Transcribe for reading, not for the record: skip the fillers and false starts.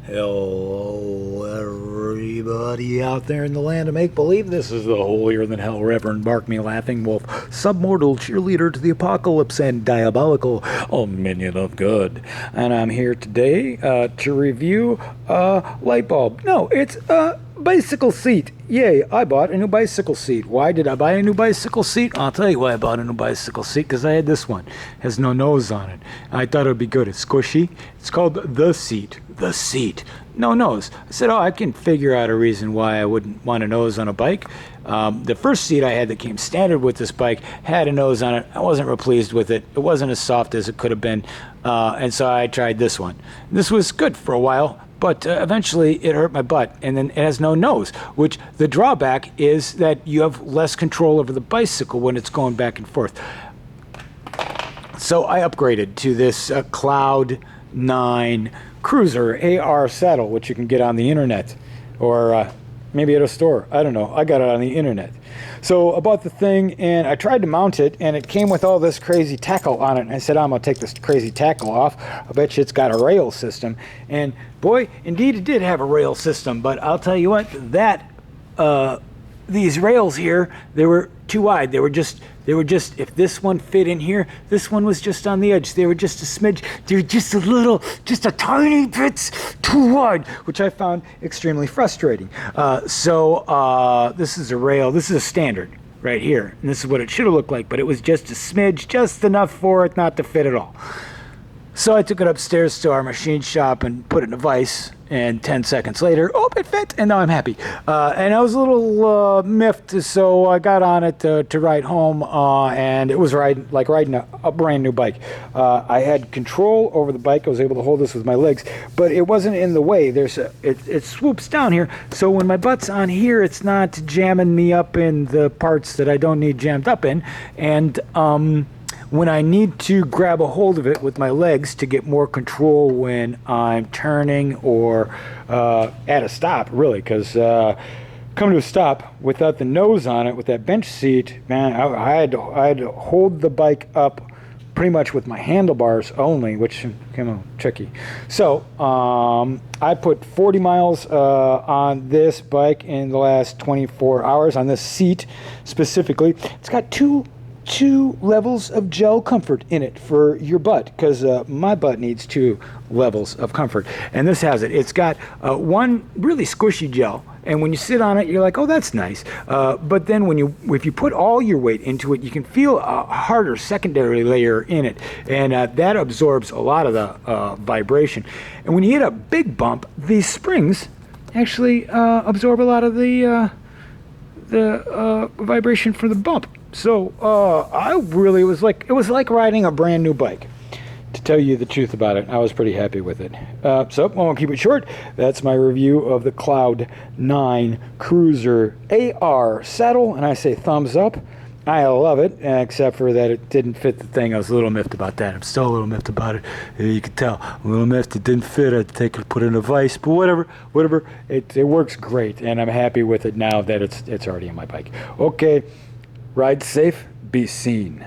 Hello, everybody out there in the land of make-believe. This is the holier-than-hell Reverend Bark Me Laughing Wolf, submortal cheerleader to the apocalypse and diabolical minion of good. And I'm here today to review a light bulb. No, it's a bicycle seat. Yay, I bought a new bicycle seat. Why did I buy a new bicycle seat? I'll tell you why I bought a new bicycle seat, because I had this one. It has no nose on it. I thought it would be good. It's squishy. It's called the seat. The seat. No nose. I said, I can figure out a reason why I wouldn't want a nose on a bike. The first seat I had that came standard with this bike had a nose on it. I wasn't real pleased with it. It wasn't as soft as it could have been. And so I tried this one. This was good for a while. But eventually it hurt my butt, and then it has no nose, which the drawback is that you have less control over the bicycle when it's going back and forth. So I upgraded to this Cloud 9 Cruiser AR saddle, which you can get on the internet, or maybe at a store. I don't know. I got it on the internet. So I bought the thing, and I tried to mount it, and it came with all this crazy tackle on it. And I said, I'm going to take this crazy tackle off. I bet you it's got a rail system. And boy, indeed it did have a rail system. But I'll tell you what, these rails here, they were too wide. They were just, if this one fit in here, this one was just on the edge. They were just a smidge, they were just a tiny bit too wide, which I found extremely frustrating. This is a rail, this is a standard right here. And this is what it should have looked like, but it was just a smidge, just enough for it not to fit at all. So I took it upstairs to our machine shop and put it in a vise, and 10 seconds later, it fit, and now I'm happy. And I was a little miffed, so I got on it to ride home, and it was like riding a brand new bike. I had control over the bike. I was able to hold this with my legs, but it wasn't in the way. It swoops down here, so when my butt's on here, it's not jamming me up in the parts that I don't need jammed up in, and when I need to grab a hold of it with my legs to get more control when I'm turning or at a stop, really, because coming to a stop without the nose on it, with that bench seat, man, I had to hold the bike up pretty much with my handlebars only, which came a little tricky. So I put 40 miles on this bike in the last 24 hours, on this seat specifically. It's got two levels of gel comfort in it for your butt, because my butt needs 2 levels of comfort, and this has it. It's got one really squishy gel, and when you sit on it, you're like, oh, that's nice. But then if you put all your weight into it, you can feel a harder secondary layer in it, and that absorbs a lot of the vibration. And when you hit a big bump, these springs actually absorb a lot of the vibration from the bump. So it was like riding a brand new bike. To tell you the truth about it, I was pretty happy with it. So I'll keep it short. That's my review of the Cloud 9 Cruiser AR saddle, and I say thumbs up. I love it, except for that it didn't fit the thing. I was a little miffed about that. I'm still a little miffed about it. You can tell. I'm a little miffed. It didn't fit. I'd take it, put it in a vise, but whatever. It works great, and I'm happy with it now that it's already on my bike. Okay. Ride safe, be seen.